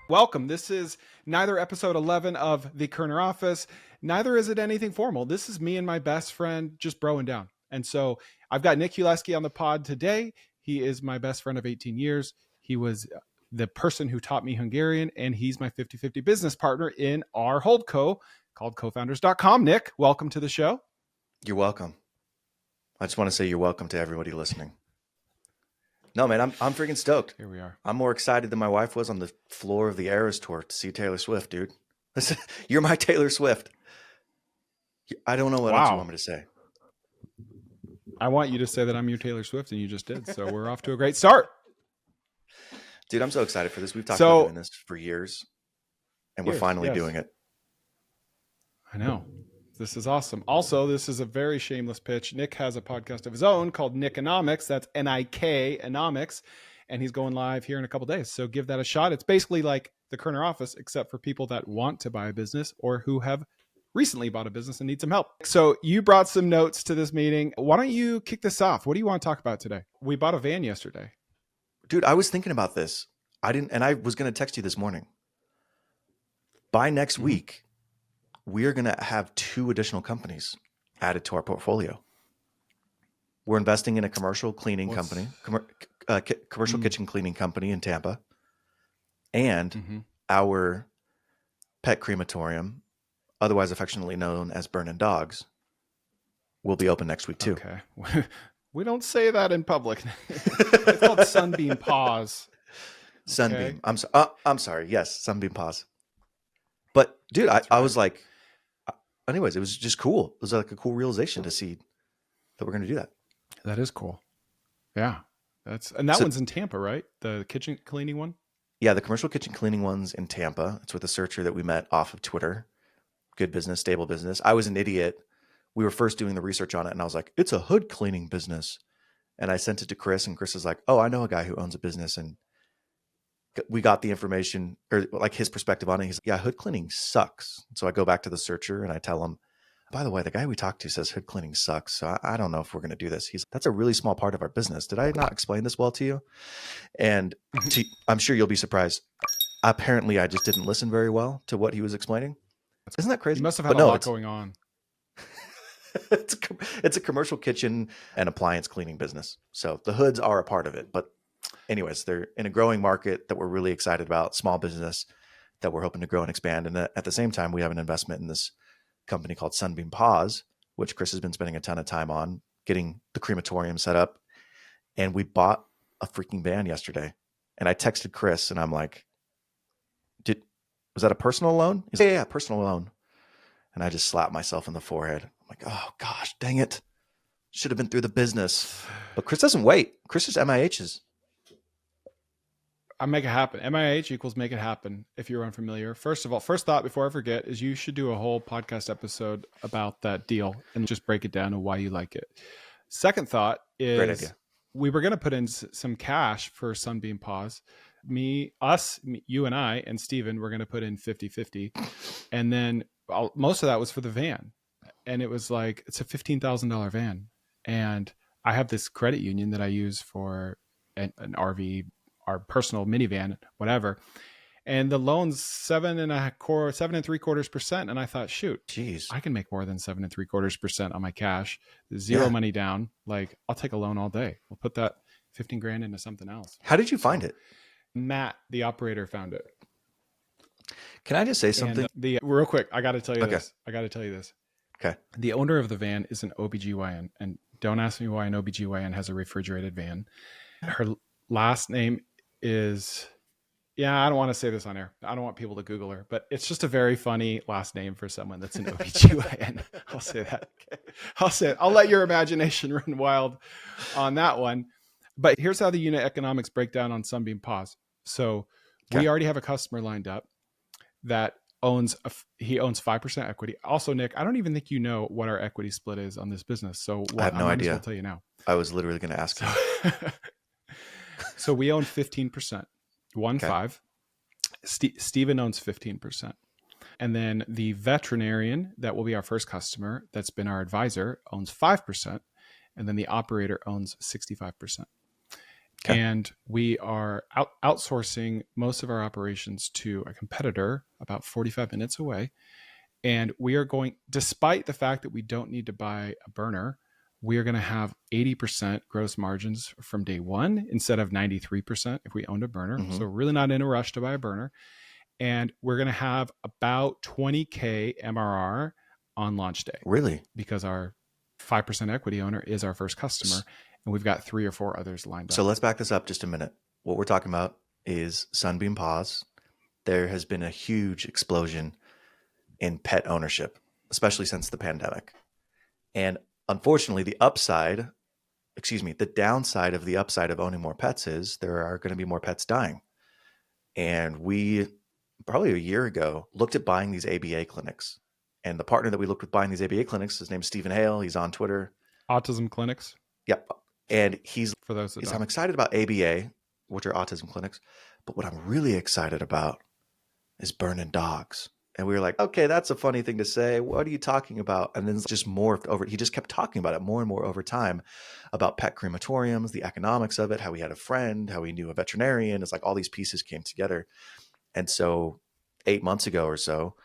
Welcome. This is neither episode 11 of the Kerner Office, neither is it anything formal. This is me and my best friend just broing down. And so I've got Nick Uleski on the pod today. He is my best friend of 18 years. He was the person who taught me Hungarian, and he's my 50-50 business partner in our holdco called cofounders.com. Nick, welcome to the show. You're welcome. I just want to say you're welcome to everybody listening. No, man, I'm freaking stoked. Here we are. I'm more excited than my wife was on the floor of the Eras tour to see Taylor Swift, dude. Listen, you're my Taylor Swift. I don't know what else you want me to say. I want you to say that I'm your Taylor Swift, and you just did. So we're off to a great start. Dude, I'm so excited for this. We've talked about doing this for years, and we're finally doing it. I know. This is awesome. Also, this is a very shameless pitch. Nick has a podcast of his own called Nikonomics. That's Nikonomics. And he's going live here in a couple of days. So give that a shot. It's basically like the Kerner Office, except for people that want to buy a business or who have recently bought a business and need some help. So you brought some notes to this meeting. Why don't you kick this off? What do you want to talk about today? We bought a van yesterday. Dude, I was thinking about this. I was going to text you this morning. By next week, we are going to have 2 additional companies added to our portfolio. We're investing in a commercial cleaning company, commercial kitchen cleaning company in Tampa, and our pet crematorium, otherwise affectionately known as Burnin' Dogs, will be open next week too. Okay. We don't say that in public. It's called Sunbeam Paws. Sunbeam. Okay. I'm sorry. Yes, Sunbeam Paws. But dude, I was like, anyways, it was just cool. It was like a cool realization to see that we're going to do that. That is cool. Yeah. That one's in Tampa, right? The kitchen cleaning one? Yeah, the commercial kitchen cleaning one's in Tampa. It's with a searcher that we met off of Twitter. Good business, stable business. I was an idiot. We were first doing the research on it, and I was like, it's a hood cleaning business. And I sent it to Chris, and Chris is like, oh, I know a guy who owns a business. And we got the information, or like his perspective on it. He's like, yeah, hood cleaning sucks. So I go back to the searcher and I tell him, by the way, the guy we talked to says hood cleaning sucks. So I don't know if we're going to do this. He's like, that's a really small part of our business. Did I not explain this well to you? And I'm sure you'll be surprised. Apparently I just didn't listen very well to what he was explaining. Isn't that crazy? You must have had a lot going on. It's a commercial kitchen and appliance cleaning business. So the hoods are a part of it, but anyways, they're in a growing market that we're really excited about, small business that we're hoping to grow and expand. And at the same time, we have an investment in this company called Sunbeam Paws, which Chris has been spending a ton of time on, getting the crematorium set up. And we bought a freaking van yesterday. And I texted Chris and I'm like, was that a personal loan? He's like, yeah, personal loan. And I just slapped myself in the forehead. I'm like, oh gosh, dang it. Should have been through the business. But Chris doesn't wait. Chris just MIHs. I make it happen. MIH equals make it happen. If you're unfamiliar, first of all, first thought before I forget is you should do a whole podcast episode about that deal and just break it down and why you like it. Second thought is great idea. We were going to put in some cash for Sunbeam Paws. You and I and Steven were going to put in 50-50. And then most of that was for the van. And it was like, it's a $15,000 van. And I have this credit union that I use for an RV, our personal minivan, whatever. And the loan's 7.75%. And I thought, shoot, I can make more than 7.75% on my cash. Zero money down. Like, I'll take a loan all day. We'll put that 15 grand into something else. How did you find it? Matt, the operator, found it. Can I just say something? Real quick, I got to tell you this. Okay. The owner of the van is an OBGYN. And don't ask me why an OBGYN has a refrigerated van. Her last name is, I don't want to say this on air. I don't want people to Google her, but it's just a very funny last name for someone that's an OBGYN. I'll say that. I'll let your imagination run wild on that one. But here's how the unit economics break down on Sunbeam Paws. So we already have a customer lined up that owns 5% equity. Also, Nick, I don't even think you know what our equity split is on this business. So I have no idea. I'll tell you now. I was literally going to ask you. So we own 15%, 1.5. Steven owns 15%. And then the veterinarian that will be our first customer, that's been our advisor, owns 5%. And then the operator owns 65%. And we are outsourcing most of our operations to a competitor about 45 minutes away. And we are going, despite the fact that we don't need to buy a burner, we are going to have 80% gross margins from day one instead of 93% if we owned a burner. Mhm. So we're really not in a rush to buy a burner. And we're going to have about 20K MRR on launch day Really? because our 5% equity owner is our first customer. And we've got 3 or 4 others lined So up. let's back this up just a minute. What we're talking about is Sunbeam Paws. There has been a huge explosion in pet ownership, especially since the pandemic. And unfortunately, the downside of the upside of owning more pets is there are going to be more pets dying. And we probably a year ago looked at buying these ABA clinics. And the partner that we looked with buying these ABA clinics, his name is Stephen Hale. He's on Twitter. Autism clinics. Yep. And he's For those that don't. I'm excited about ABA, which are autism clinics. But what I'm really excited about is burning dogs. And we were like, okay, that's a funny thing to say. What are you talking about? And then it's just morphed over. He just kept talking about it more and more over time about pet crematoriums, the economics of it, how he had a friend, how he knew a veterinarian. It's like all these pieces came together. And so 8 months ago or so,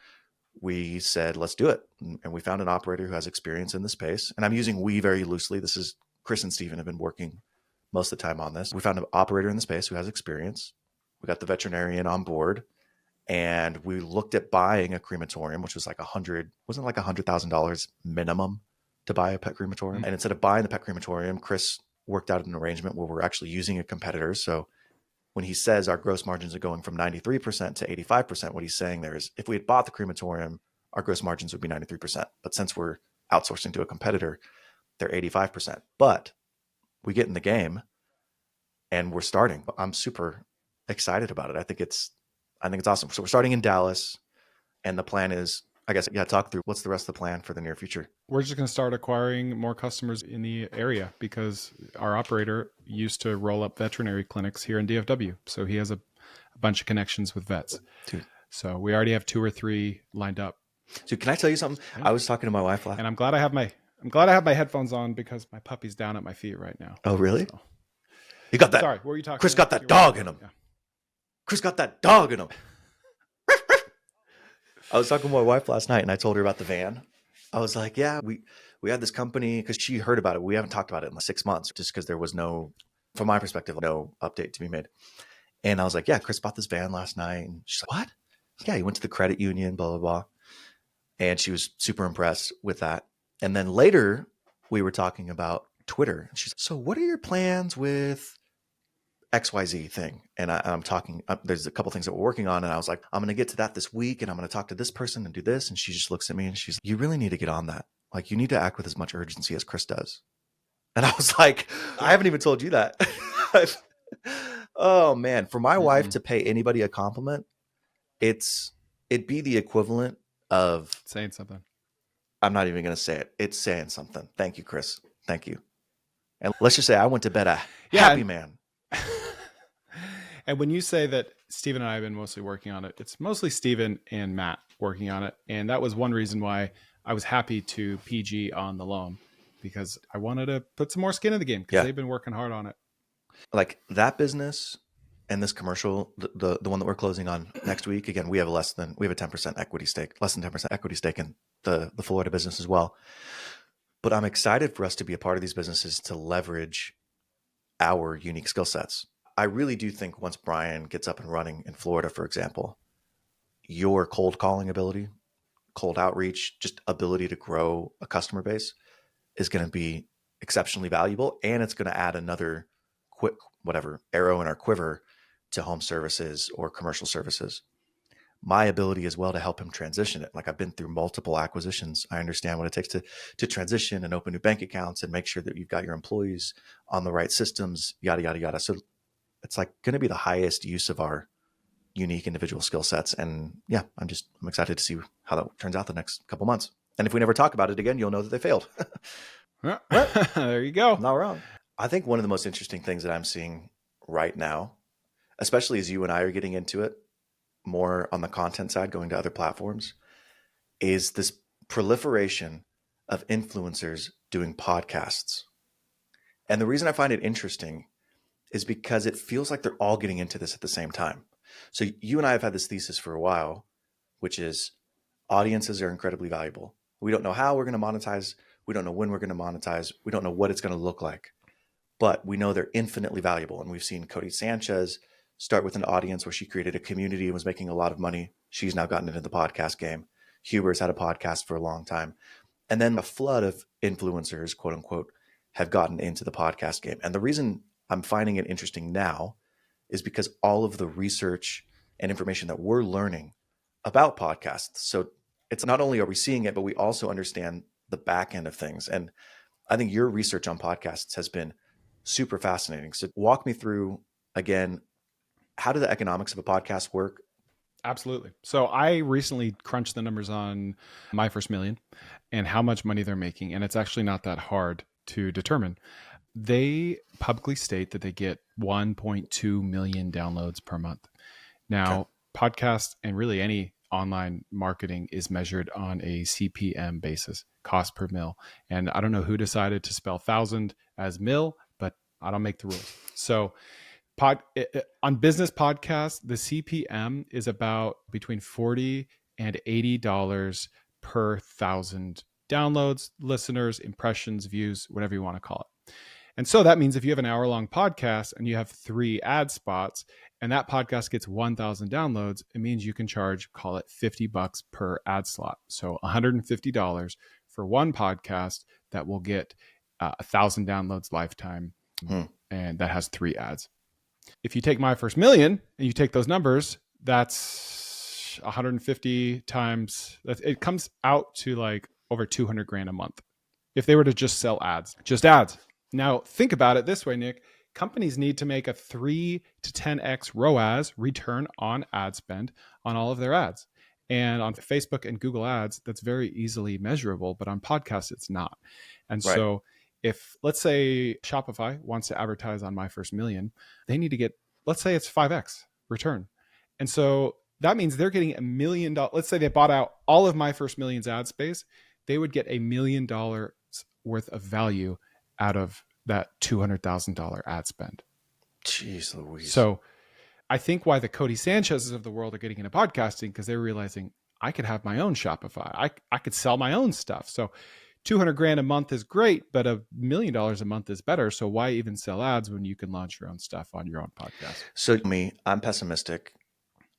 we said, let's do it. And we found an operator who has experience in the space. And I'm using we very loosely. This is Chris and Stephen have been working most of the time on this. We found an operator in the space who has experience. We got the veterinarian on board. And we looked at buying a crematorium, which was like $100,000 minimum to buy a pet crematorium. Mm-hmm. And instead of buying the pet crematorium, Chris worked out an arrangement where we're actually using a competitor. So when he says our gross margins are going from 93% to 85%, what he's saying there is if we had bought the crematorium, our gross margins would be 93%. But since we're outsourcing to a competitor, they're 85%. But we get in the game and we're starting. I'm super excited about it. I think it's awesome. So we're starting in Dallas, and the plan is, I guess, talk through what's the rest of the plan for the near future. We're just going to start acquiring more customers in the area because our operator used to roll up veterinary clinics here in DFW. So he has a bunch of connections with vets. Dude. So we already have 2 or 3 lined up. So can I tell you something? Yeah. I was talking to my wife last, and I'm glad I have my headphones on because my puppy's down at my feet right now. Oh, really? So. You got that? Sorry, what were you talking? Chris got that dog in him. Yeah. Chris got that dog in him. I was talking to my wife last night and I told her about the van. I was like, yeah, we had this company because she heard about it. We haven't talked about it in like 6 months just because there was no, from my perspective, no update to be made. And I was like, yeah, Chris bought this van last night. And she's like, what? Yeah, he went to the credit union, blah, blah, blah. And she was super impressed with that. And then later we were talking about Twitter. She's like, so what are your plans with XYZ thing? And I'm talking, there's a couple things that we're working on. And I was like, I'm going to get to that this week and I'm going to talk to this person and do this. And she just looks at me and she's like, you really need to get on that. Like you need to act with as much urgency as Chris does. And I was like, I haven't even told you that. Oh man, for my wife to pay anybody a compliment, it'd be the equivalent of saying something. I'm not even going to say it. It's saying something. Thank you, Chris. Thank you. And let's just say I went to bed a happy man. And when you say that Stephen and I have been mostly working on it, it's mostly Stephen and Matt working on it. And that was one reason why I was happy to PG on the loan because I wanted to put some more skin in the game because they've been working hard on it. Like that business and this commercial, the one that we're closing on next week, again, we have a 10% equity stake, less than 10% equity stake in the Florida business as well. But I'm excited for us to be a part of these businesses to leverage our unique skill sets. I really do think once Brian gets up and running in Florida, for example, your cold calling ability, cold outreach, just ability to grow a customer base is going to be exceptionally valuable. And it's going to add another quick, arrow in our quiver to home services or commercial services. My ability as well to help him transition it. Like I've been through multiple acquisitions. I understand what it takes to transition and open new bank accounts and make sure that you've got your employees on the right systems, yada, yada, yada. So it's like going to be the highest use of our unique individual skill sets. And yeah, I'm excited to see how that turns out the next couple months. And if we never talk about it again, you'll know that they failed. There you go. Not wrong. I think one of the most interesting things that I'm seeing right now, especially as you and I are getting into it more on the content side, going to other platforms, is this proliferation of influencers doing podcasts. And the reason I find it interesting is because it feels like they're all getting into this at the same time. So you and I have had this thesis for a while, which is audiences are incredibly valuable. We don't know how we're going to monetize. We don't know when we're going to monetize. We don't know what it's going to look like, but we know they're infinitely valuable. And we've seen Cody Sanchez start with an audience where she created a community and was making a lot of money. She's now gotten into the podcast game. Huber's had a podcast for a long time. And then a flood of influencers, quote unquote, have gotten into the podcast game. And the reason I'm finding it interesting now is because all of the research and information that we're learning about podcasts. So it's not only are we seeing it, but we also understand the back end of things. And I think your research on podcasts has been super fascinating. So walk me through again, how do the economics of a podcast work? Absolutely. So I recently crunched the numbers on My First Million and how much money they're making. And it's actually not that hard to determine. They publicly state that they get 1.2 million downloads per month. Now, podcasts and really any online marketing is measured on a CPM basis, cost per mil. And I don't know who decided to spell thousand as mil, but I don't make the rules. So on business podcasts, the CPM is about between $40 and $80 per thousand downloads, listeners, impressions, views, whatever you want to call it. And so that means if you have an hour-long podcast and you have 3 ad spots and that podcast gets 1,000 downloads, it means you can charge, call it $50 per ad slot. So $150 for one podcast that will get 1,000 downloads lifetime, and that has 3 ads. If you take My First Million and you take those numbers, that's 150 times, it comes out to like over 200 grand a month if they were to just sell ads, just ads. Now think about it this way, Nick. Companies need to make a 3 to 10x ROAS, return on ad spend, on all of their ads. And on Facebook and Google ads, that's very easily measurable, but on podcasts, it's not. And so if, let's say, Shopify wants to advertise on My First Million, they need to get, let's say it's 5x return. And so that means they're getting $1 million. Let's say they bought out all of My First Million's ad space. They would get $1 million worth of value out of that $200,000 ad spend. Jeez Louise. So I think why the Cody Sanchez's of the world are getting into podcasting, because they're realizing I could have my own Shopify. I could sell my own stuff. So 200 grand a month is great, but $1 million a month is better. So why even sell ads when you can launch your own stuff on your own podcast? So I'm pessimistic.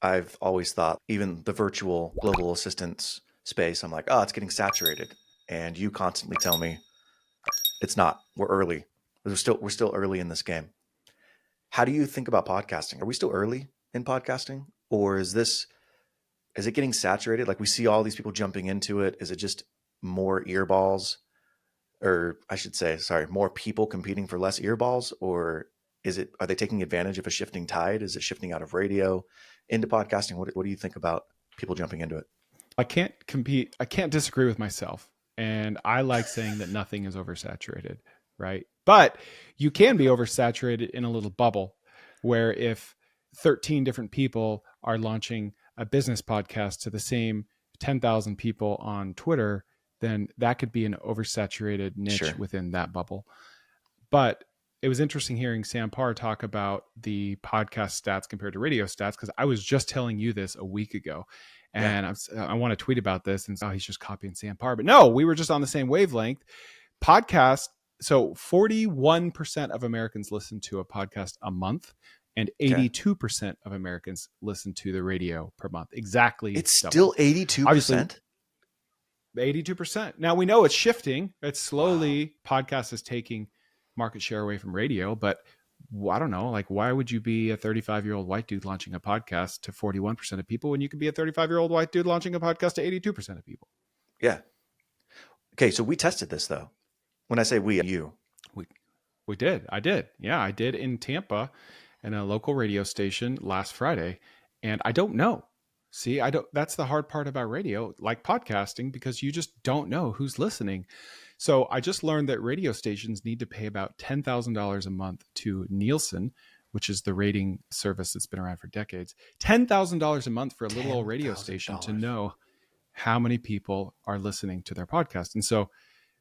I've always thought even the virtual global assistance space, I'm like, oh, it's getting saturated. And you constantly tell me it's not. We're early. We're still early in this game. How do you think about podcasting? Are we still early in podcasting, or is it getting saturated? Like we see all these people jumping into it. Is it just more earballs, or I should say, sorry, more people competing for less earballs, or are they taking advantage of a shifting tide? Is it shifting out of radio into podcasting? What do you think about people jumping into it? I can't disagree with myself. And I like saying that nothing is oversaturated, right? But you can be oversaturated in a little bubble where if 13 different people are launching a business podcast to the same 10,000 people on Twitter, then that could be an oversaturated niche within that bubble. But it was interesting hearing Shaan Puri talk about the podcast stats compared to radio stats, because I was just telling you this a week ago. And I want to tweet about this, and he's just copying Shaan Puri. But no, we were just on the same wavelength. Podcast. So 41% of Americans listen to a podcast a month, and 82% of Americans listen to the radio per month. Exactly. It's double. Still 82%? Obviously, 82%. Now we know it's shifting. It's slowly, podcast is taking market share away from radio, but I don't know, like, why would you be a 35-year-old white dude launching a podcast to 41% of people when you could be a 35-year-old white dude launching a podcast to 82% of people? Yeah. Okay, so we tested this, though. When I say we did. I did. Yeah, I did in Tampa in a local radio station last Friday. And I don't know. See, that's the hard part about radio, like podcasting, because you just don't know who's listening. So I just learned that radio stations need to pay about $10,000 a month to Nielsen, which is the rating service that's been around for decades. $10,000 a month for a little old radio station to know how many people are listening to their podcast. And so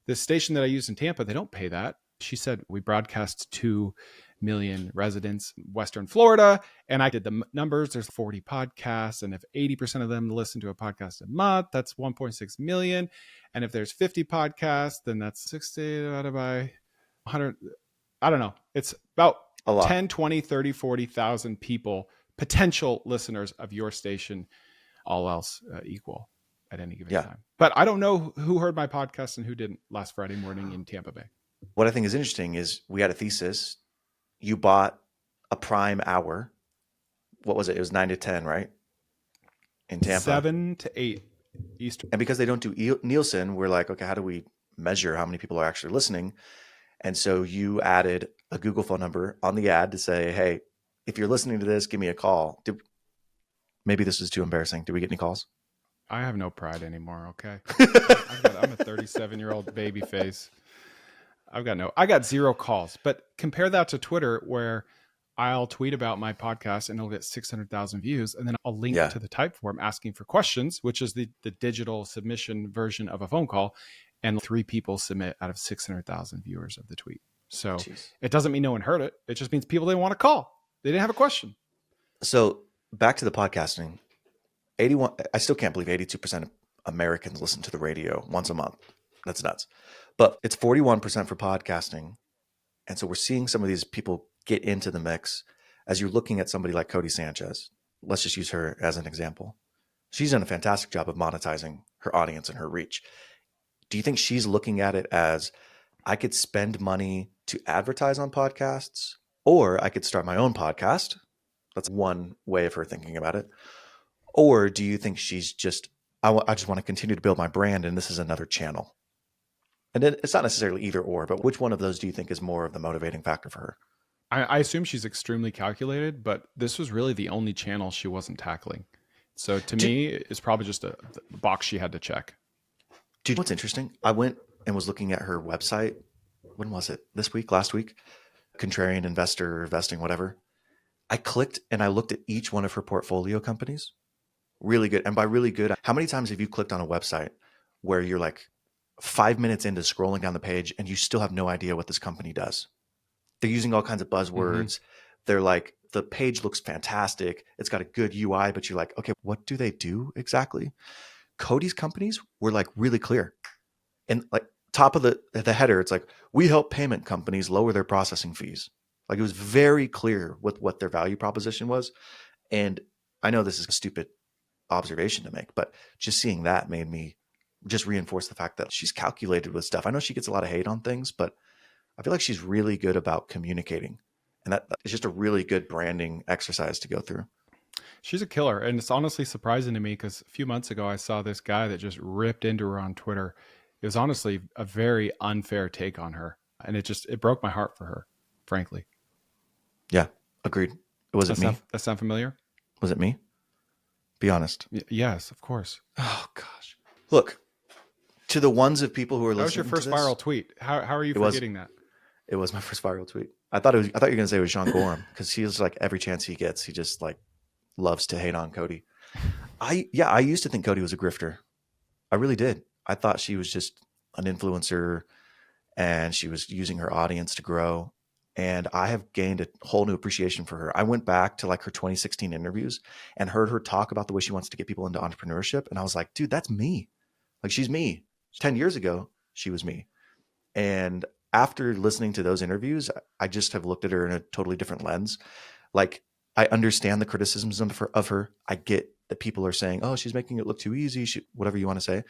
the station that I use in Tampa, they don't pay that. She said we broadcast to million residents in Western Florida. And I did the numbers. There's 40 podcasts. And if 80% of them listen to a podcast a month, that's 1.6 million. And if there's 50 podcasts, then that's 60 divided by 100. I don't know. It's about A lot. 10, 20, 30, 40,000 people, potential listeners of your station, all else equal at any given time. But I don't know who heard my podcast and who didn't last Friday morning in Tampa Bay. What I think is interesting is we had a thesis. You bought a prime hour. What was it? It was 9 to 10, right? In Tampa. 7 to 8 Eastern. And because they don't do Nielsen, we're like, okay, how do we measure how many people are actually listening? And so you added a Google phone number on the ad to say, hey, if you're listening to this, give me a call. Maybe this is too embarrassing. Did we get any calls? I have no pride anymore. Okay. I'm a 37-year-old baby face. I got 0 calls, but compare that to Twitter where I'll tweet about my podcast and it'll get 600,000 views. And then I'll link to the type form asking for questions, which is the digital submission version of a phone call. And 3 people submit out of 600,000 viewers of the tweet. So It doesn't mean no one heard it. It just means people didn't want to call. They didn't have a question. So back to the podcasting, 81. I still can't believe 82% of Americans listen to the radio once a month. That's nuts. But it's 41% for podcasting. And so we're seeing some of these people get into the mix. As you're looking at somebody like Cody Sanchez, let's just use her as an example. She's done a fantastic job of monetizing her audience and her reach. Do you think she's looking at it as I could spend money to advertise on podcasts, or I could start my own podcast? That's one way of her thinking about it. Or do you think she's just, I just want to continue to build my brand and this is another channel? And then it's not necessarily either or, but which one of those do you think is more of the motivating factor for her? I assume she's extremely calculated, but this was really the only channel she wasn't tackling. So to me, it's probably just a box she had to check. Do you know what's interesting? I went and was looking at her website. When was it? This week? Last week? Contrarian investor, investing, whatever. I clicked and I looked at each one of her portfolio companies. Really good. And by really good, how many times have you clicked on a website where you're like 5 minutes into scrolling down the page and you still have no idea what this company does? They're using all kinds of buzzwords. They're like, the page looks fantastic. It's got a good UI, but you're like, okay, what do they do exactly? Cody's companies were like really clear. And like top of the header, it's like, we help payment companies lower their processing fees. Like it was very clear what their value proposition was. And I know this is a stupid observation to make, but just seeing that made me just reinforce the fact that she's calculated with stuff. I know she gets a lot of hate on things, but I feel like she's really good about communicating. And that is just a really good branding exercise to go through. She's a killer. And it's honestly surprising to me because a few months ago, I saw this guy that just ripped into her on Twitter. It was honestly a very unfair take on her. And it broke my heart for her, frankly. Yeah, agreed. Was it me? That sound familiar? Was it me? Be honest. Yes, of course. Oh, gosh. Look, to the ones of people who are listening to this. That was your first viral tweet. How are you forgetting that? It was my first viral tweet. I thought you were going to say it was Sean Gorham because he was like every chance he gets, he just like loves to hate on Cody. I used to think Cody was a grifter. I really did. I thought she was just an influencer and she was using her audience to grow. And I have gained a whole new appreciation for her. I went back to like her 2016 interviews and heard her talk about the way she wants to get people into entrepreneurship. And I was like, dude, that's me. Like she's me. 10 years ago, she was me. And after listening to those interviews, I just have looked at her in a totally different lens. Like I understand the criticisms of her. I get that people are saying, oh, she's making it look too easy, whatever you want to say.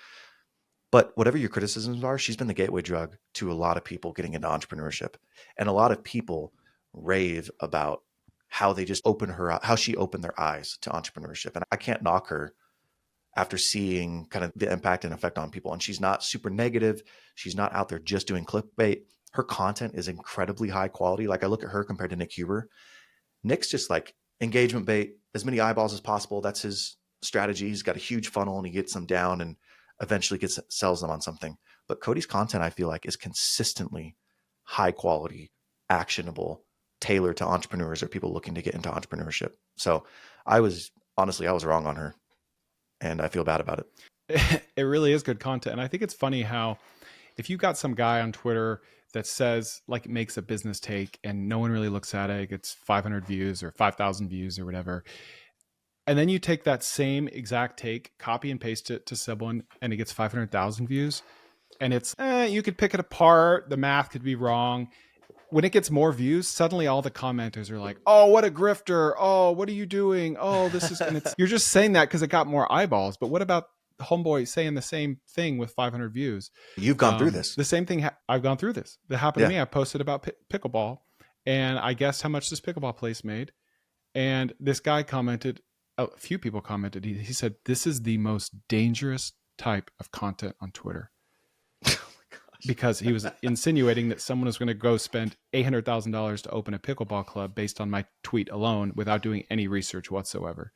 But whatever your criticisms are, she's been the gateway drug to a lot of people getting into entrepreneurship. And a lot of people rave about how they just how she opened their eyes to entrepreneurship. And I can't knock her after seeing kind of the impact and effect on people. And she's not super negative. She's not out there just doing clickbait. Her content is incredibly high quality. Like I look at her compared to Nick Huber. Nick's just like engagement bait, as many eyeballs as possible. That's his strategy. He's got a huge funnel and he gets them down and eventually sells them on something. But Cody's content, I feel like, is consistently high quality, actionable, tailored to entrepreneurs or people looking to get into entrepreneurship. So I was wrong on her and I feel bad about it. It really is good content. And I think it's funny how if you got some guy on Twitter that says like it makes a business take and no one really looks at it, it gets 500 views or 5,000 views or whatever, and then you take that same exact take, copy and paste it to someone, and it gets 500,000 views, and it's you could pick it apart, the math could be wrong. When it gets more views, suddenly all the commenters are like, "Oh, what a grifter! Oh, what are you doing? Oh, this is." And it's you're just saying that because it got more eyeballs. But what about homeboy saying the same thing with 500 views? You've gone through this. The same thing. I've gone through this. That happened Yeah. to me. I posted about pickleball, and I guessed how much this pickleball place made. And this guy commented. A few people commented. He said, "This is the most dangerous type of content on Twitter." Because he was insinuating that someone was going to go spend $800,000 to open a pickleball club based on my tweet alone without doing any research whatsoever.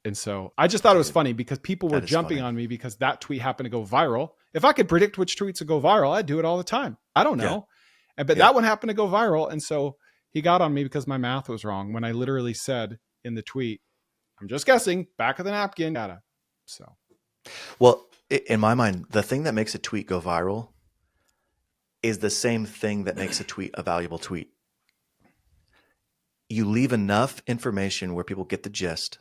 And so I just thought it was funny because people were jumping on me because that tweet happened to go viral. If I could predict which tweets would go viral, I'd do it all the time. I don't know. Yeah. But that one happened to go viral. And so he got on me because my math was wrong when I literally said in the tweet, I'm just guessing, back of the napkin. So, well, in my mind, the thing that makes a tweet go viral is the same thing that makes a tweet a valuable tweet. You leave enough information where people get the gist,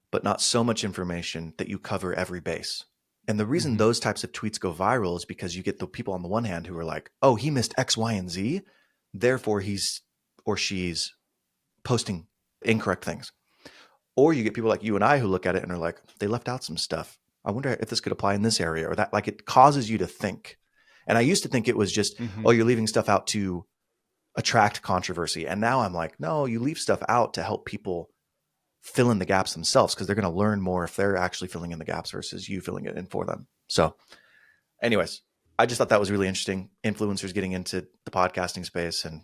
but not so much information that you cover every base. And the reason those types of tweets go viral is because you get the people on the one hand who are like, oh, he missed X, Y, and Z. Therefore, he's or she's posting incorrect things. Or you get people like you and I who look at it and are like, they left out some stuff. I wonder if this could apply in this area or that. Like, it causes you to think. And I used to think it was just, oh, you're leaving stuff out to attract controversy. And now I'm like, no, you leave stuff out to help people fill in the gaps themselves because they're going to learn more if they're actually filling in the gaps versus you filling it in for them. So anyways, I just thought that was really interesting. Influencers getting into the podcasting space, and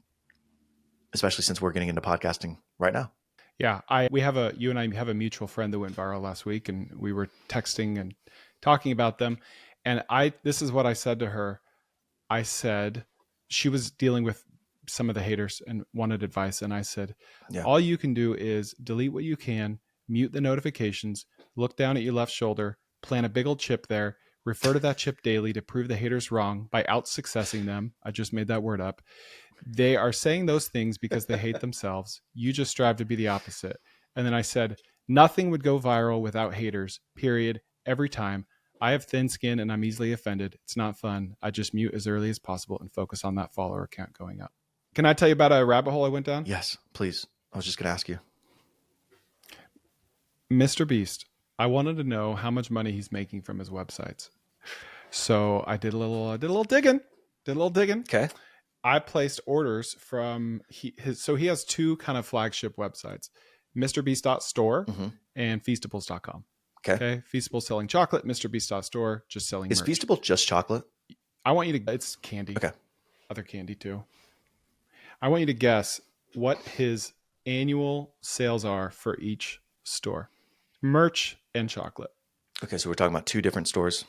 especially since we're getting into podcasting right now. Yeah, you and I have a mutual friend that went viral last week, and we were texting and talking about them. And this is what I said to her. I said, she was dealing with some of the haters and wanted advice. And I said, all you can do is delete what you can, mute the notifications, look down at your left shoulder, plant a big old chip there, refer to that chip daily to prove the haters wrong by out-successing them. I just made that word up. They are saying those things because they hate themselves. You just strive to be the opposite. And then I said, nothing would go viral without haters, period, every time. I have thin skin and I'm easily offended. It's not fun. I just mute as early as possible and focus on that follower count going up. Can I tell you about a rabbit hole I went down? Yes, please. I was just going to ask you. MrBeast. I wanted to know how much money he's making from his websites. So I did a little digging. Okay. I placed orders from so he has two kind of flagship websites, MrBeast.store and Feastables.com. Okay. Feastables selling chocolate, MrBeast.store just selling merch. Is Feastable just chocolate? I want you to, it's candy. Okay. Other candy too. I want you to guess what his annual sales are for each store. Merch and chocolate. Okay, so we're talking about two different stores.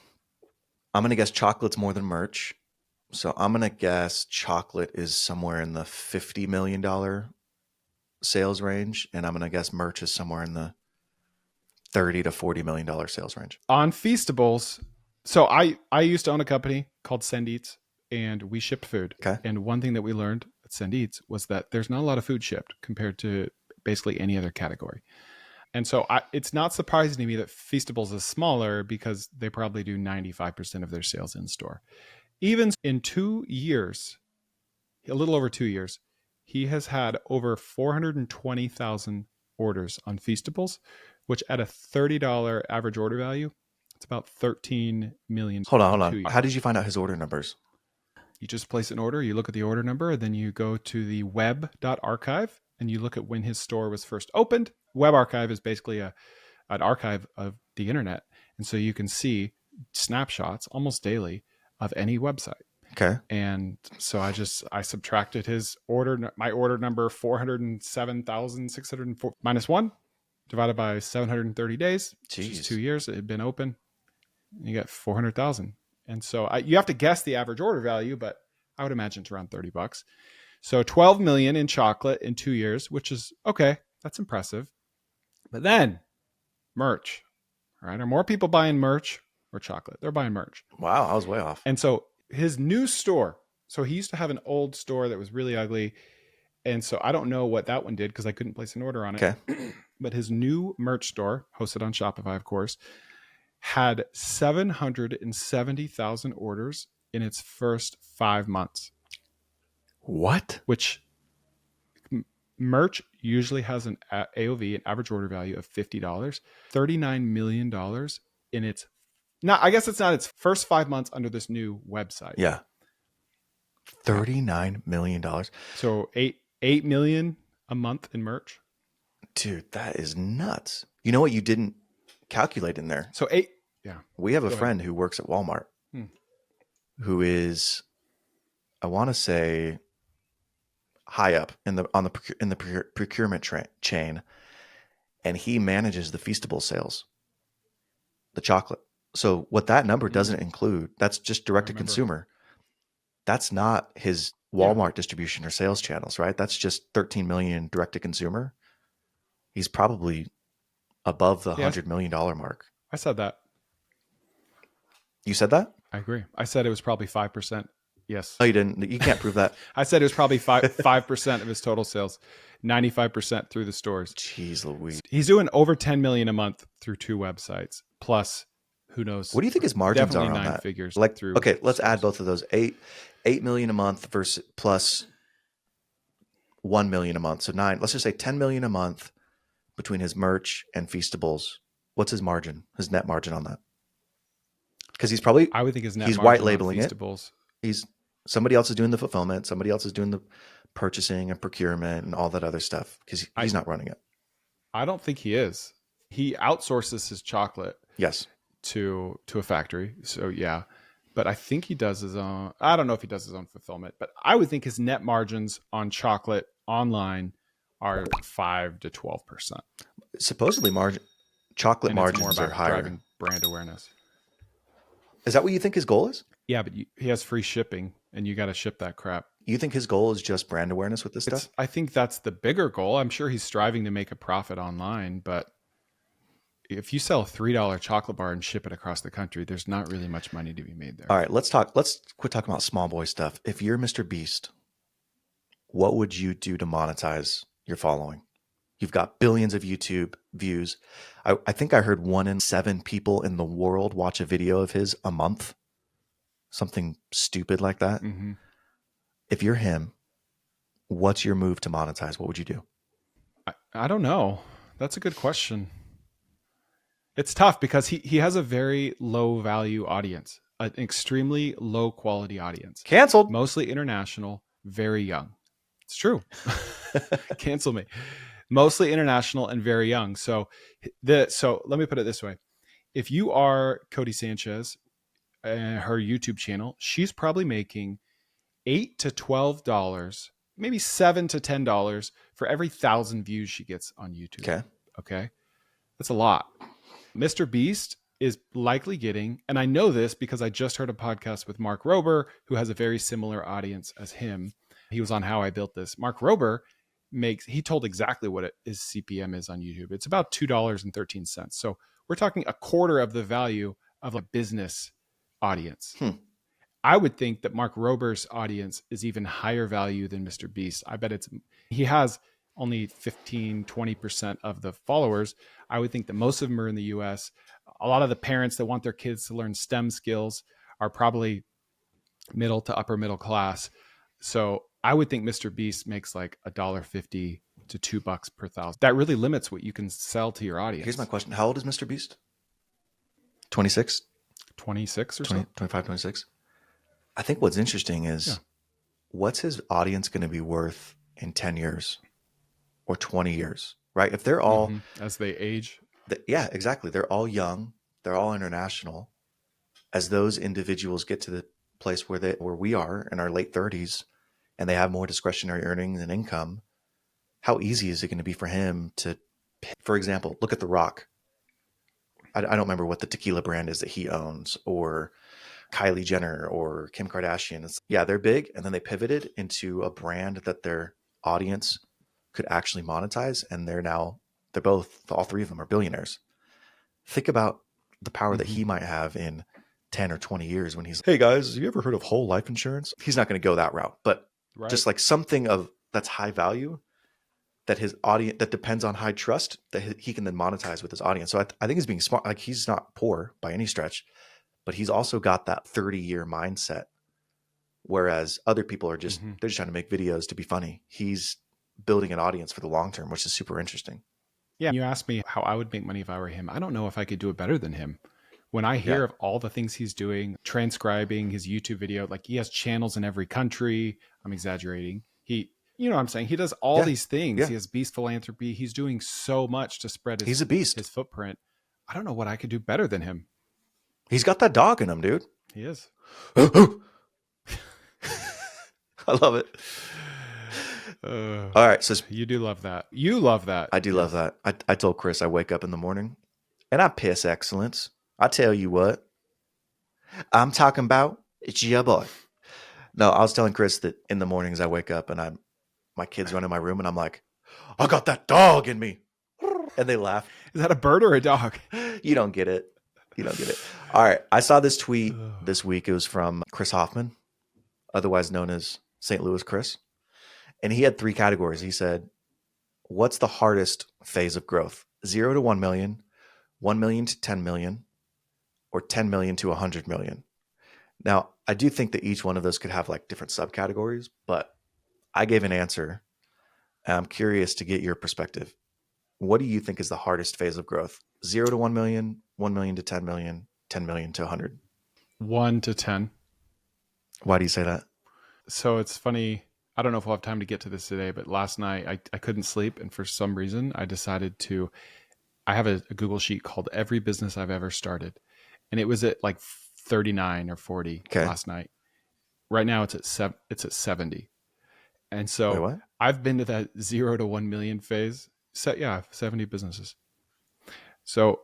I'm going to guess chocolate's more than merch. So I'm going to guess chocolate is somewhere in the $50 million sales range. And I'm going to guess merch is somewhere in the $30 to $40 million sales range. On Feastables, so I used to own a company called Send Eats, and we shipped food. Okay. And one thing that we learned at Send Eats was that there's not a lot of food shipped compared to basically any other category. And so it's not surprising to me that Feastables is smaller because they probably do 95% of their sales in store. Even in 2 years, a little over 2 years, he has had over 420,000 orders on Feastables, which at a $30 average order value, it's about 13 million. Hold on. How did you find out his order numbers? You just place an order, you look at the order number, and then you go to the web.archive and you look at when his store was first opened. Web archive is basically an archive of the internet. And so you can see snapshots almost daily of any website. Okay. And so I subtracted his my order number 407,604 minus 1 divided by 730 days, which is 2 years it had been open. You get 400,000. And so you have to guess the average order value, but I would imagine it's around $30. So 12 million in chocolate in 2 years, which is okay. That's impressive. But then merch, right? Are more people buying merch or chocolate? They're buying merch. Wow, I was way off. And so his new store. So he used to have an old store that was really ugly. And so I don't know what that one did because I couldn't place an order on it. Okay. But his new merch store, hosted on Shopify, of course, had 770,000 orders in its first 5 months. What? Which merch usually has an AOV, an average order value of $50, $39 million in its, now I guess it's not its first 5 months under this new website. Yeah. $39 million. So 8 million a month in merch. Dude, that is nuts. You know what you didn't calculate in there? So yeah. We have a friend who works at Walmart who is, I want to say, high up in the procurement chain, and he manages the Feastable sales, the chocolate. So what that number doesn't include, that's just direct to consumer. That's not his Walmart distribution or sales channels, right? That's just 13 million direct to consumer. He's probably above the $100 million mark. I said that. You said that? I agree. I said it was probably 5%. Yes. Oh, you didn't. You can't prove that. I said it was probably 5% of his total sales, 95% through the stores. Jeez Louise. He's doing over 10 million a month through 2 websites. Plus, who knows? What do you think his margins are on 9 that? figures. Like, through okay, let's stores. add both of those. 8 million a month versus plus 1 million a month. So 9. Let's just say 10 million a month between his merch and Feastables. What's his margin? His net margin on that? Because he's probably, I would think his net he's margin white labeling on it. Feastables. He's somebody else is doing the fulfillment. Somebody else is doing the purchasing and procurement and all that other stuff because he's not running it. I don't think he is. He outsources his chocolate. Yes. To a factory. So yeah. But I think he does his own. I don't know if he does his own fulfillment, but I would think his net margins on chocolate online are 5 to 12%. Supposedly chocolate And margins it's more are about higher. driving brand awareness. Is that what you think his goal is? Yeah, but he has free shipping, and you got to ship that crap. You think his goal is just brand awareness with this stuff? I think that's the bigger goal. I'm sure he's striving to make a profit online, but if you sell a $3 chocolate bar and ship it across the country, there's not really much money to be made there. All right, let's quit talking about small boy stuff. If you're MrBeast, what would you do to monetize your following? You've got billions of YouTube views. I think I heard 1 in 7 people in the world watch a video of his a month. Something stupid like that. Mm-hmm. If you're him, what's your move to monetize? What would you do? I don't know. That's a good question. It's tough because he has a very low value audience, an extremely low quality audience. Canceled. Mostly international, very young. It's true. Cancel me. Mostly international and very young. So let me put it this way. If you are Cody Sanchez, her YouTube channel, she's probably making $8 to $12, maybe $7 to $10 for every 1,000 views she gets on YouTube. Okay. That's a lot. MrBeast is likely getting, and I know this because I just heard a podcast with Mark Rober, who has a very similar audience as him. He was on How I Built This. Mark Rober he told exactly what his CPM is on YouTube. It's about $2.13. So we're talking a quarter of the value of a business audience. I would think that Mark Rober's audience is even higher value than MrBeast. I bet he has only 15, 20% of the followers. I would think that most of them are in the US. A lot of the parents that want their kids to learn STEM skills are probably middle to upper middle class. So I would think MrBeast makes like $1.50 to $2 per 1,000. That really limits what you can sell to your audience. Here's my question. How old is MrBeast? 26? 26 or 20, so? 25, 26? I think what's interesting is what's his audience going to be worth in 10 years or 20 years, right? If they're all... As they age? Yeah, exactly. They're all young. They're all international. As those individuals get to the place where we are in our late 30s and they have more discretionary earnings and income, how easy is it going to be for him to, for example, look at The Rock. I don't remember what the tequila brand is that he owns, or Kylie Jenner or Kim Kardashian. They're big, and then they pivoted into a brand that their audience could actually monetize, and all 3 of them are billionaires. Think about the power that he might have in 10 or 20 years when he's, hey guys, have you ever heard of whole life insurance? He's not going to go that route, but just like something of that's high value that his audience, that depends on high trust, that he can then monetize with his audience. So I think he's being smart. Like, he's not poor by any stretch, but he's also got that 30-year mindset. Whereas other people are just, they're just trying to make videos to be funny. He's building an audience for the long term, which is super interesting. Yeah. You asked me how I would make money if I were him. I don't know if I could do it better than him. When I hear of all the things he's doing, transcribing his YouTube video, like he has channels in every country. I'm exaggerating. He, you know what I'm saying? He does all these things. Yeah. He has Beast Philanthropy. He's doing so much to spread his, he's a beast. His footprint. I don't know what I could do better than him. He's got that dog in him, dude. He is. I love it. All right. So you do love that. You love that. I do love that. I told Chris I wake up in the morning and I piss excellence. I tell you what, I'm talking about, it's your boy. No, I was telling Chris that in the mornings I wake up and my kids run in my room and I'm like, I got that dog in me. And they laugh. Is that a bird or a dog? You don't get it. You don't get it. All right. I saw this tweet this week. It was from Chris Hoffman, otherwise known as St. Louis Chris. And he had 3 categories. He said, what's the hardest phase of growth? 0 to 1 million, 1 million to 10 million, or 10 million to 100 million. Now, I do think that each one of those could have like different subcategories, but I gave an answer. And I'm curious to get your perspective. What do you think is the hardest phase of growth? 0 to 1 million, 1 million to 10 million, 10 million to 100? 1 to 10. Why do you say that? So it's funny. I don't know if we'll have time to get to this today, but last night I couldn't sleep. And for some reason, I decided I have a Google sheet called Every Business I've Ever Started. And it was at like 39 or 40 last night. Right now it's at 70. And so I've been to that 0 to 1 million phase. 70 businesses. So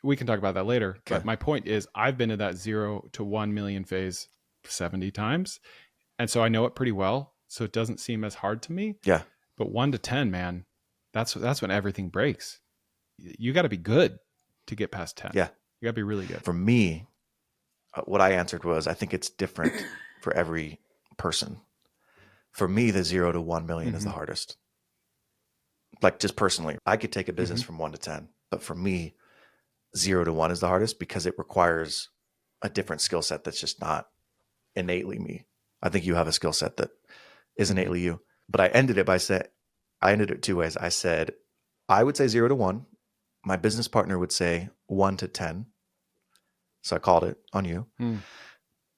we can talk about that later. Okay. But my point is I've been to that 0 to 1 million phase 70 times. And so I know it pretty well. So it doesn't seem as hard to me. Yeah. But 1 to 10, man, that's when everything breaks. You got to be good to get past 10. Yeah. You got to be really good. For me, what I answered was, I think it's different for every person. For me, the 0 to 1 million is the hardest. Like, just personally, I could take a business from 1 to 10, but for me, 0 to 1 is the hardest because it requires a different skill set that's just not innately me. I think you have a skill set that is innately you. But I ended it 2 ways. I said, I would say 0 to 1. My business partner would say 1 to 10. So I called it on you.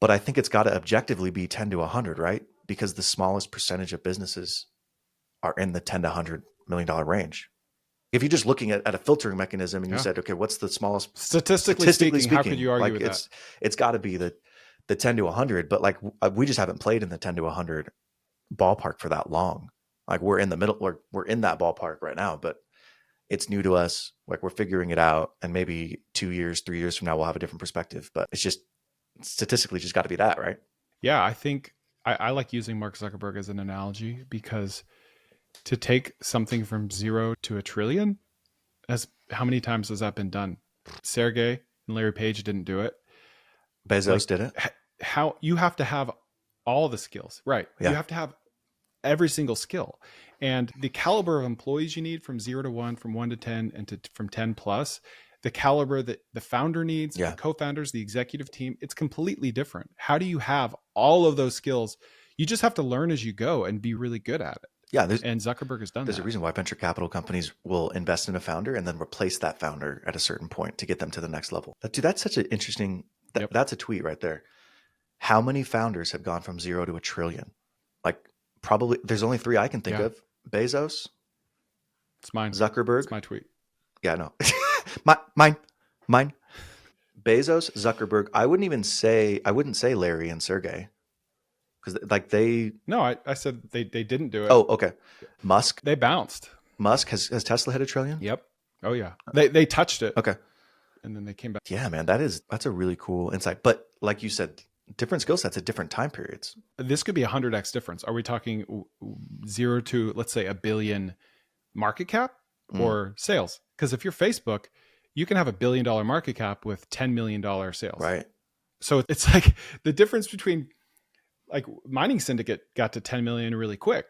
But I think it's got to objectively be 10 to 100, right? Because the smallest percentage of businesses are in the 10 to 100 $1 million range. If you're just looking at a filtering mechanism and you said, okay, what's the smallest? Statistically speaking, how could you argue with that? It's got to be the 10 to 100, but like we just haven't played in the 10 to 100 ballpark for that long. Like we're in the middle, we're in that ballpark right now, but it's new to us. Like we're figuring it out, and maybe 2 years, 3 years from now, we'll have a different perspective, but it's just statistically just got to be that, right? Yeah. I think I like using Mark Zuckerberg as an analogy because to take something from 0 to 1 trillion, how many times has that been done? Sergey and Larry Page didn't do it. Bezos did it. How you have to have all the skills, right? Yeah. You have to have every single skill, and the caliber of employees you need from 0 to 1, from 1 to 10, and from 10 plus, the caliber that the founder needs, the co-founders, the executive team, it's completely different. How do you have all of those skills? You just have to learn as you go and be really good at it. Yeah, and Zuckerberg has done that. There's a reason why venture capital companies will invest in a founder and then replace that founder at a certain point to get them to the next level. Dude, that's such an interesting, that's a tweet right there. How many founders have gone from 0 to 1 trillion? Like probably, there's only 3 I can think of. Bezos. It's mine. Zuckerberg. It's my tweet. Yeah, no. Mine. Bezos, Zuckerberg. I wouldn't say Larry and Sergey. Because like No, I said they didn't do it. Oh, okay. Musk. They bounced. Musk has Tesla hit 1 trillion? Yep. Oh yeah. They touched it. Okay. And then they came back. Yeah, man, that's a really cool insight. But like you said, different skill sets at different time periods. This could be 100x difference. Are we talking 0 to, let's say, 1 billion market cap or sales? Because if you're Facebook, you can have $1 billion market cap with $10 million sales. Right. So it's like the difference between like Mining Syndicate got to 10 million really quick.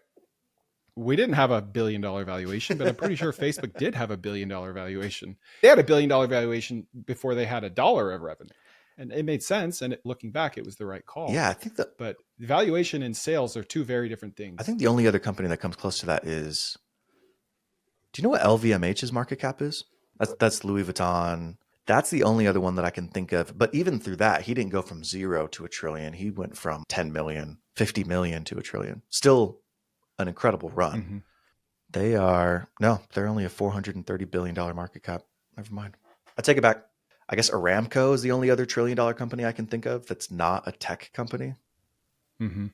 We didn't have $1 billion valuation, but I'm pretty sure Facebook did have $1 billion valuation. They had $1 billion valuation before they had $1 of revenue. And it made sense. And looking back, it was the right call. Yeah, I think that. But valuation and sales are two very different things. I think the only other company that comes close to that is. Do you know what LVMH's market cap is? That's Louis Vuitton. That's the only other one that I can think of. But even through that, he didn't go from 0 to $1 trillion. He went from 10 million, 50 million to $1 trillion. Still an incredible run. Mm-hmm. They're only a $430 billion market cap. Never mind. I take it back. I guess Aramco is the only other $1 trillion company I can think of that's not a tech company. Mm-hmm.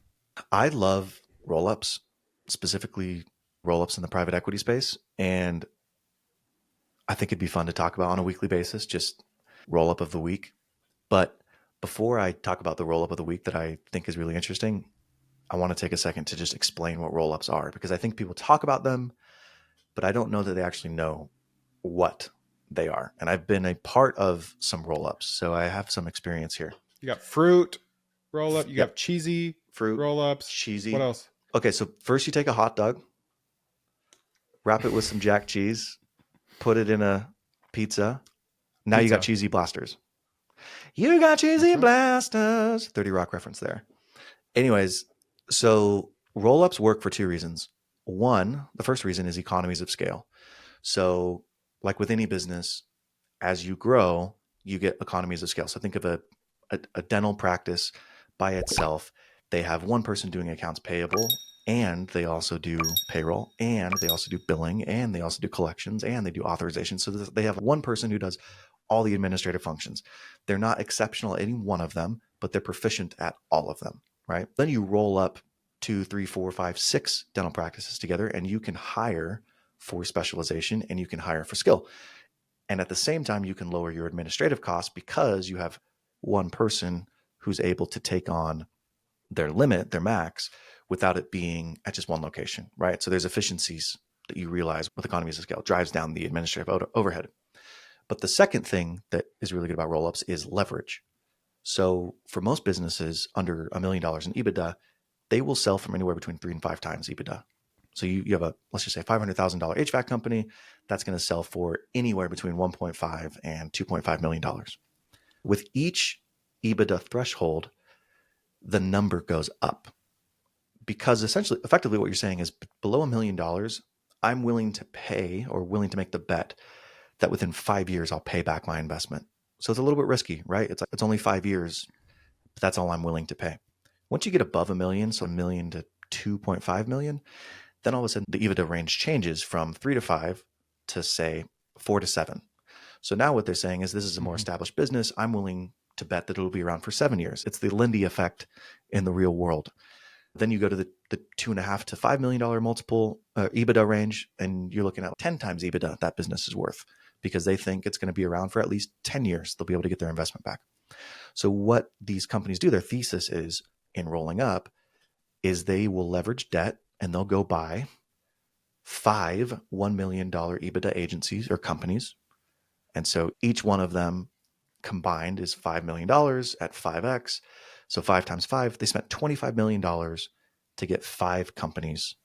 I love roll-ups, specifically roll-ups in the private equity space. And I think it'd be fun to talk about on a weekly basis, just roll-up of the week. But before I talk about the roll-up of the week that I think is really interesting, I want to take a second to just explain what roll-ups are, because I think people talk about them, but I don't know that they actually know what they are. And I've been a part of some roll-ups, so I have some experience here. You got fruit roll-up. You got cheesy fruit roll-ups. Cheesy. What else? Okay, so first you take a hot dog, wrap it with some jack cheese, put it in a pizza. Now you got cheesy blasters. You got cheesy blasters. 30 Rock reference there. Anyways, so roll-ups work for two reasons. One, the first reason is economies of scale. So like with any business, as you grow, you get economies of scale. So think of a dental practice by itself. They have one person doing accounts payable, and they also do payroll, and they also do billing, and they also do collections, and they do authorization. So they have one person who does all the administrative functions. They're not exceptional at any one of them, but they're proficient at all of them, right? Then you roll up 2, 3, 4, 5, 6 dental practices together, and you can hire for specialization and you can hire for skill. And at the same time, you can lower your administrative costs because you have one person who's able to take on their limit, their max, without it being at just one location, right? So there's efficiencies that you realize with economies of scale, drives down the administrative overhead. But the second thing that is really good about roll-ups is leverage. So for most businesses under $1 million in EBITDA, they will sell from anywhere between 3 and 5 times EBITDA. So you have a, let's just say $500,000 HVAC company that's going to sell for anywhere between $1.5 and $2.5 million. With each EBITDA threshold, the number goes up, because effectively what you're saying is below $1 million, I'm willing to pay or willing to make the bet that within 5 years, I'll pay back my investment. So it's a little bit risky, right? It's only 5 years, but that's all I'm willing to pay. Once you get above $1 million, so $1 million to $2.5 million, then all of a sudden the EBITDA range changes from 3 to 5 to say 4 to 7. So now what they're saying is this is a more established business. I'm willing to bet that it'll be around for 7 years. It's the Lindy effect in the real world. Then you go to the $2.5 to $5 million multiple EBITDA range, and you're looking at 10 times EBITDA that business is worth, because they think it's going to be around for at least 10 years. They'll be able to get their investment back. So what these companies do, their thesis is in rolling up, is they will leverage debt and they'll go buy 5 $1 million EBITDA agencies or companies. And so each one of them combined is $5 million at 5x. So 5 times 5, they spent $25 million to get 5 companies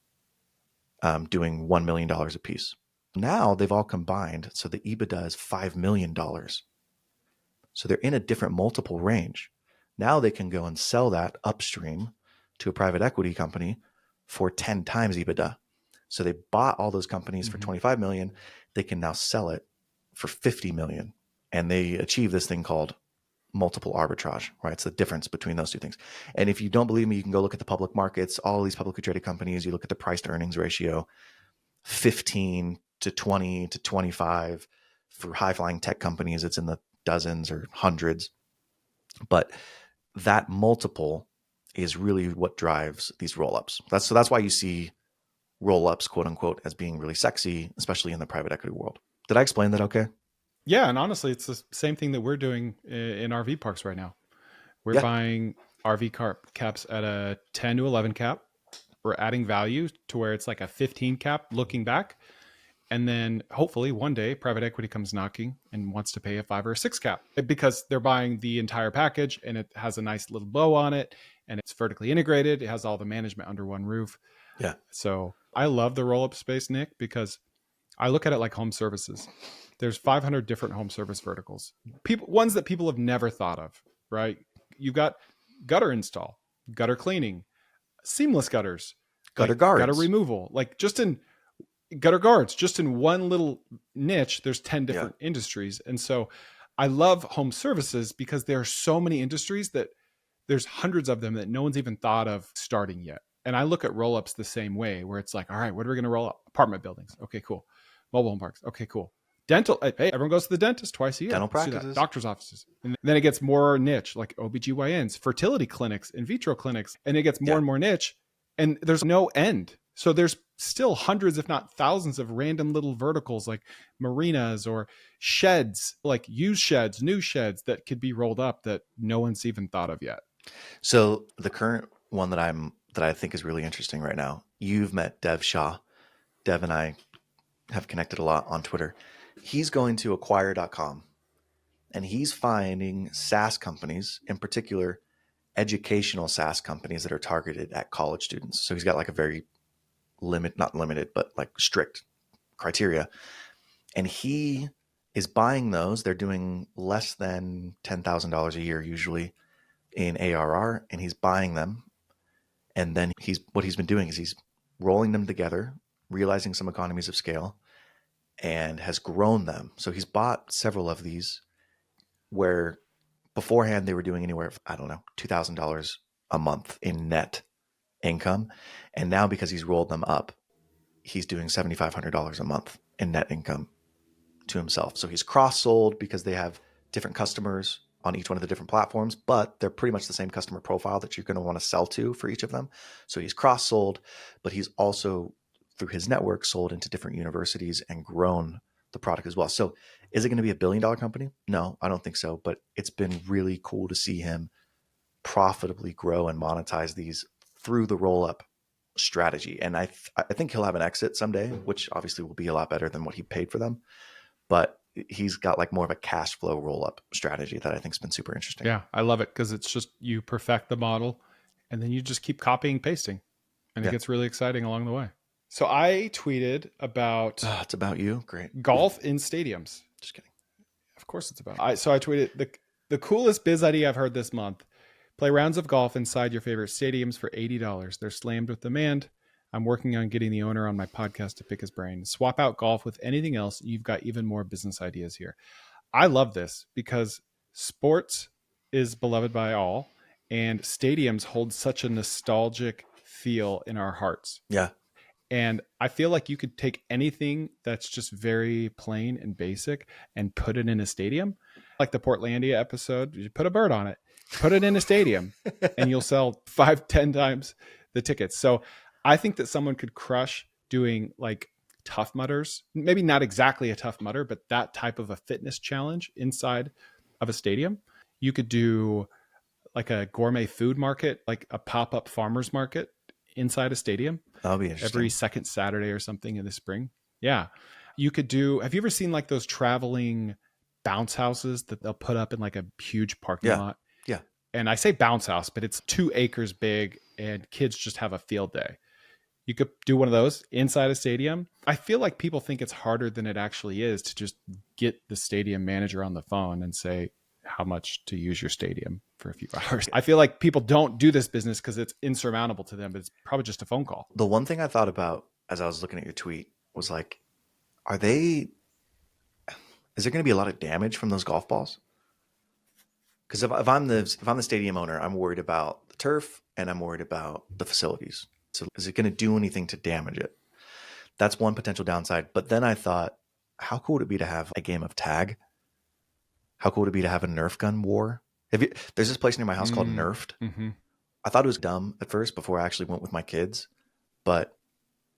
doing $1 million a piece. Now they've all combined, so the EBITDA is $5 million. So they're in a different multiple range. Now they can go and sell that upstream to a private equity company for 10 times EBITDA. So they bought all those companies for 25 million. They can now sell it for 50 million. And they achieve this thing called multiple arbitrage, right? It's the difference between those two things. And if you don't believe me, you can go look at the public markets, all these publicly traded companies. You look at the price to earnings ratio, 15 to 20 to 25. For high flying tech companies, it's in the dozens or hundreds. But that multiple is really what drives these roll-ups. That's why you see roll-ups, quote unquote, as being really sexy, especially in the private equity world. Did I explain that okay? Yeah, and honestly, it's the same thing that we're doing in RV parks right now. We're buying RV caps at a 10 to 11 cap. We're adding value to where it's like a 15 cap looking back. And then hopefully one day private equity comes knocking and wants to pay a 5 or a 6 cap because they're buying the entire package and it has a nice little bow on it and it's vertically integrated. It has all the management under one roof. Yeah. So I love the roll-up space, Nick, because I look at it like home services. There's 500 different home service verticals, ones that people have never thought of, right? You've got gutter install, gutter cleaning, seamless gutters, Gutter like gutter guards. removal, like just in gutter guards, just in one little niche, there's 10 different industries. And so I love home services because there are so many industries that there's hundreds of them that no one's even thought of starting yet. And I look at roll-ups the same way, where it's like, all right, what are we going to roll up? Apartment buildings. Okay, cool. Mobile home parks. Okay, cool. Dental. Hey, everyone goes to the dentist twice a year. Dental Let's do that. practices. Doctor's offices. And then it gets more niche, like OBGYNs, fertility clinics, in vitro clinics. And it gets more and more niche. And there's no end. So there's still hundreds, if not thousands, of random little verticals like marinas or sheds, like used sheds, new sheds that could be rolled up that no one's even thought of yet. So the current one that I think is really interesting right now, you've met Dev Shah. Dev and I have connected a lot on Twitter. He's going to acquire.com and he's finding SaaS companies, in particular educational SaaS companies that are targeted at college students. So he's got like a very not limited, but like strict criteria. And he is buying those. They're doing less than $10,000 a year usually in ARR, and he's buying them. And then what he's been doing is he's rolling them together, realizing some economies of scale, and has grown them. So he's bought several of these where beforehand they were doing anywhere, I don't know, $2,000 a month in net income. And now because he's rolled them up, he's doing $7,500 a month in net income to himself. So he's cross-sold because they have different customers on each one of the different platforms, but they're pretty much the same customer profile that you're going to want to sell to for each of them. So he's cross-sold, but he's also, through his network, sold into different universities and grown the product as well. So is it going to be $1 billion company? No, I don't think so. But it's been really cool to see him profitably grow and monetize these through the roll-up strategy. And I think he'll have an exit someday, which obviously will be a lot better than what he paid for them. But he's got like more of a cash flow roll-up strategy that I think has been super interesting. Yeah, I love it because it's just you perfect the model and then you just keep copying, pasting, and it gets really exciting along the way. So I tweeted about it's about you. Great. golf in stadiums. Just kidding. Of course it's about I tweeted the coolest biz idea I've heard this month. Play rounds of golf inside your favorite stadiums for $80. They're slammed with demand. I'm working on getting the owner on my podcast to pick his brain. Swap out golf with anything else. You've got even more business ideas here. I love this because sports is beloved by all and stadiums hold such a nostalgic feel in our hearts. Yeah. And I feel like you could take anything that's just very plain and basic and put it in a stadium. Like the Portlandia episode, you put a bird on it, put it in a stadium, and you'll sell 5-10 times the tickets. So I think that someone could crush doing like Tough Mudders, maybe not exactly a Tough Mudder, but that type of a fitness challenge inside of a stadium. You could do like a gourmet food market, like a pop-up farmer's market inside a stadium. That'll be interesting. Every second Saturday or something in the spring. Yeah. You could do, have you ever seen like those traveling bounce houses that they'll put up in like a huge parking lot? Yeah. And I say bounce house, but it's 2 acres big and kids just have a field day. You could do one of those inside a stadium. I feel like people think it's harder than it actually is to just get the stadium manager on the phone and say how much to use your stadium for a few hours. I feel like people don't do this business because it's insurmountable to them, but it's probably just a phone call. The one thing I thought about as I was looking at your tweet was like, is there going to be a lot of damage from those golf balls? Because if I'm the stadium owner, I'm worried about the turf and I'm worried about the facilities. So is it going to do anything to damage it? That's one potential downside. But then I thought, how cool would it be to have a game of tag? How cool would it be to have a Nerf gun war? There's this place near my house called Nerfed. Mm-hmm. I thought it was dumb at first before I actually went with my kids, but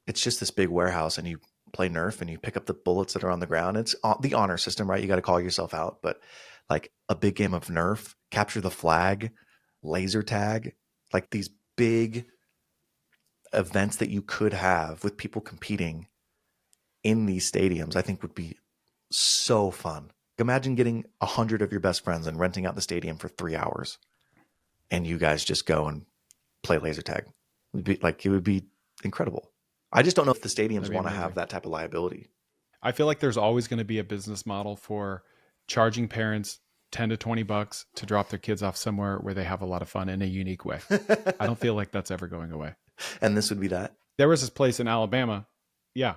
it's just this big warehouse and you play Nerf and you pick up the bullets that are on the ground. It's the honor system, right? You got to call yourself out, but like a big game of Nerf, capture the flag, laser tag, like these big events that you could have with people competing in these stadiums, I think would be so fun. Imagine getting 100 of your best friends and renting out the stadium for 3 hours, and you guys just go and play laser tag. It would be incredible. I just don't know if the stadiums want to have that type of liability. I feel like there's always going to be a business model for charging parents $10 to $20 to drop their kids off somewhere where they have a lot of fun in a unique way. I don't feel like that's ever going away. And this would be that. There was this place in Alabama. Yeah.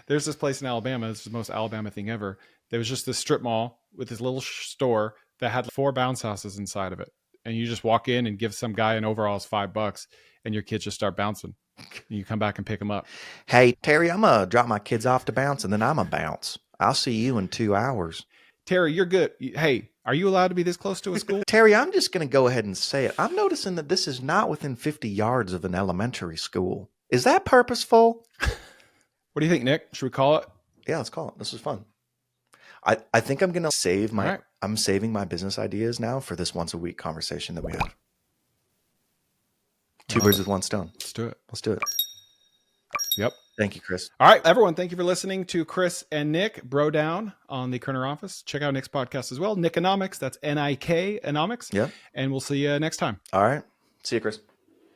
There's this place in Alabama. This is the most Alabama thing ever. There was just this strip mall with this little store that had 4 bounce houses inside of it. And you just walk in and give some guy in overalls $5 and your kids just start bouncing. And you come back and pick them up. Hey, Terry, I'm going to drop my kids off to bounce and then I'm going to bounce. I'll see you in 2 hours. Terry, you're good. Hey, are you allowed to be this close to a school? Terry, I'm just going to go ahead and say it. I'm noticing that this is not within 50 yards of an elementary school. Is that purposeful? What do you think, Nick? Should we call it? Yeah, let's call it. This was fun. I think I'm going to save I'm saving my business ideas now for this once a week conversation that we have. 2 birds with one stone. Let's do it. Let's do it. Yep. Thank you, Chris. All right, everyone. Thank you for listening to Chris and Nick Bro Down on the Kerner Office. Check out Nick's podcast as well. Nikonomics. That's Nikonomics. Yeah. And we'll see you next time. All right. See you, Chris.